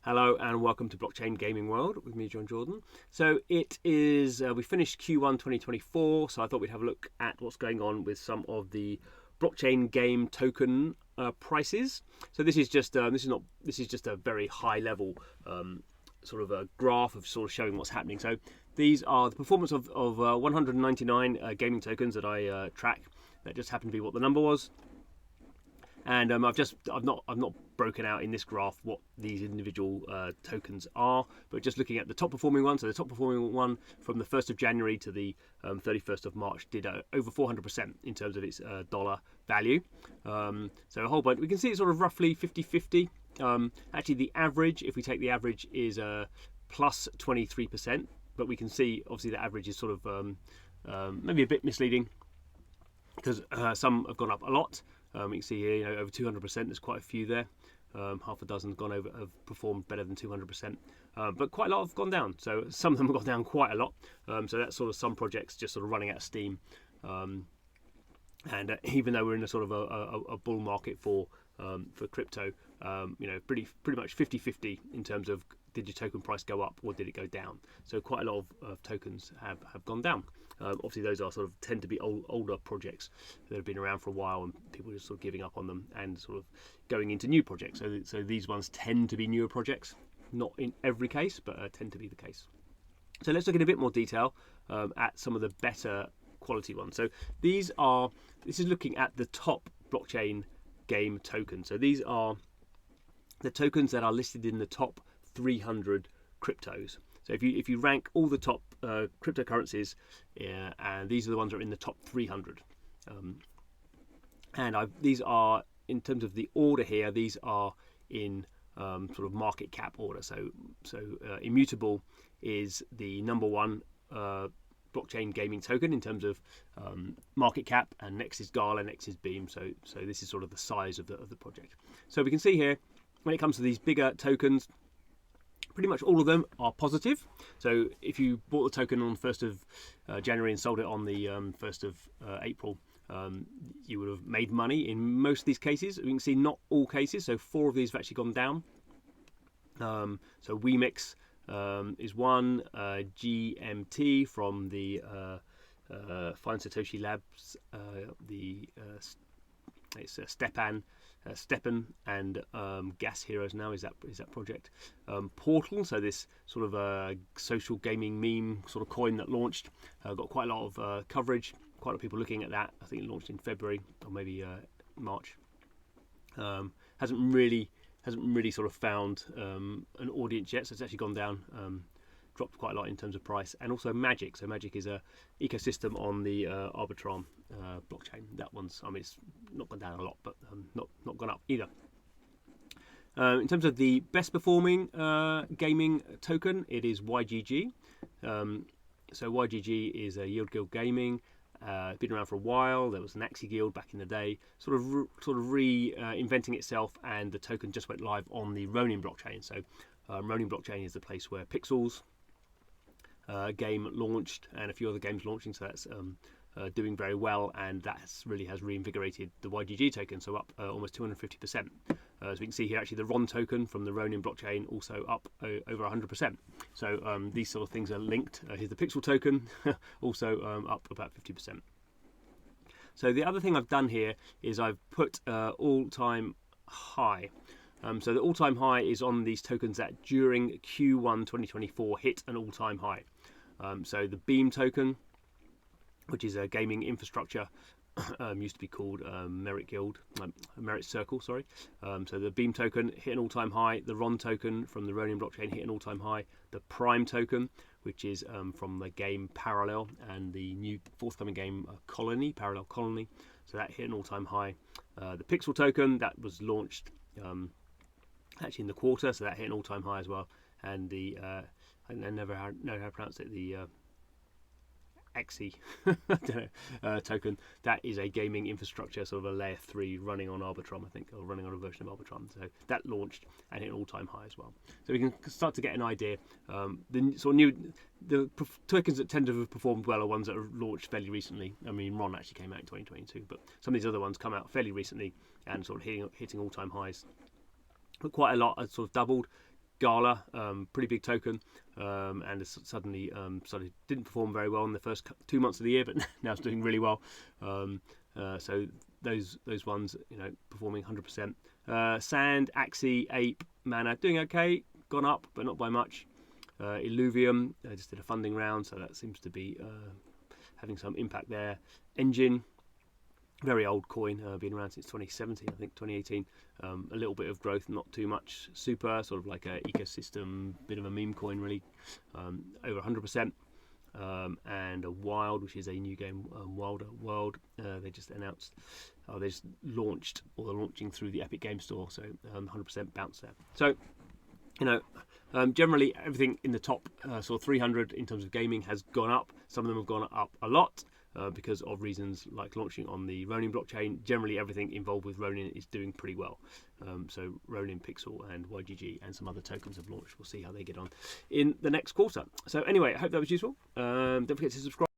Hello and welcome to Blockchain Gaming World with me, John Jordan. So it is, we finished Q1 2024, so I thought we'd have a look at what's going on with some of the blockchain game token prices. So this is just this is just a very high level sort of a graph of sort of showing what's happening. So these are the performance of 199 gaming tokens that I track. That just happened to be what the number was. And I've not broken out in this graph what these individual tokens are, but just looking at the top performing one. So the top performing one from the 1st of January to the 31st of March did over 400% in terms of its dollar value. So a whole bunch. We can see it's sort of roughly 50-50. Actually, the average, if we take the average, is plus 23%. But we can see obviously the average is sort of maybe a bit misleading because some have gone up a lot. You can see here, over 200%. There's quite a few there. Half a dozen have performed better than 200%, but quite a lot have gone down. So some of them have gone down quite a lot. So that's sort of some projects just sort of running out of steam. And even though we're in a sort of a bull market for crypto, pretty much 50-50 in terms of did your token price go up or did it go down. So quite a lot of tokens have gone down. Obviously, those are sort of tend to be older projects that have been around for a while, and people are just sort of giving up on them and sort of going into new projects. So these ones tend to be newer projects, not in every case, but tend to be the case. So let's look in a bit more detail at some of the better quality ones. So this is looking at the top blockchain game tokens. So these are the tokens that are listed in the top 300 cryptos. So if you rank all the top cryptocurrencies, and these are the ones that are in the top 300, these are in terms of the order here. These are in sort of market cap order. So Immutable is the number one blockchain gaming token in terms of market cap, and next is Gala, next is Beam. So this is sort of the size of the project. So we can see here when it comes to these bigger tokens, pretty much all of them are positive. So if you bought the token on the 1st of January and sold it on the 1st of April, you would have made money in most of these cases. We can see not all cases. So 4 of these have actually gone down. So WeMix is one, GMT from the Find Satoshi Labs, it's Stepan and Gas Heroes now is that project. Portal, so this sort of social gaming meme sort of coin that launched, got quite a lot of coverage. Quite a lot of people looking at that. I think it launched in February or maybe March. Hasn't really sort of found an audience yet, so it's actually gone down. Dropped quite a lot in terms of price. And also Magic. So Magic is a ecosystem on the Arbitrum blockchain. That one's, it's not gone down a lot, but not gone up either. In terms of the best performing gaming token, it is YGG. So YGG is a Yield Guild Gaming. Been around for a while. There was an Axie Guild back in the day, sort of reinventing itself, and the token just went live on the Ronin blockchain. So Ronin blockchain is the place where Pixels game launched, and a few other games launching. So that's doing very well, and that really has reinvigorated the YGG token. So up almost 250%. As we can see here, actually the RON token from the Ronin blockchain also up over 100%. So these sort of things are linked. Here's the Pixel token, also up about 50%. So the other thing I've done here is I've put all-time high. So the all-time high is on these tokens that during Q1 2024 hit an all-time high. So the Beam token, which is a gaming infrastructure, used to be called Merit Circle, sorry. So the Beam token hit an all-time high. The RON token from the Ronin blockchain hit an all-time high. The Prime token, which is from the game Parallel and the new forthcoming game Parallel Colony, so that hit an all-time high. The Pixel token that was launched actually in the quarter, so that hit an all-time high as well. And the I never know how to pronounce it. The Axie token, that is a gaming infrastructure, sort of a layer 3 running on Arbitrum, I think, or running on a version of Arbitrum. So that launched and hit an all-time high as well. So we can start to get an idea. The tokens that tend to have performed well are ones that are launched fairly recently. RON actually came out in 2022, but some of these other ones come out fairly recently and sort of hitting all-time highs. But quite a lot have sort of doubled. Gala, pretty big token, and it's suddenly didn't perform very well in the first 2 months of the year, but now it's doing really well. So those ones, performing 100%. Sand, Axie, Ape, Mana doing okay, gone up but not by much. Illuvium just did a funding round, so that seems to be having some impact there. Engine, very old coin, been around since 2017, I think 2018. A little bit of growth, not too much. Super, sort of like an ecosystem, bit of a meme coin really, over 100%. And a Wild, which is a new game, Wilder World. They just announced, they just launched, or they're launching through the Epic Game Store, so 100% bounce there. So, generally everything in the top sort of 300 in terms of gaming has gone up. Some of them have gone up a lot because of reasons like launching on the Ronin blockchain. Generally everything involved with Ronin is doing pretty well. So Ronin, Pixel and YGG and some other tokens have launched. We'll see how they get on in the next quarter. So anyway, I hope that was useful. Don't forget to subscribe.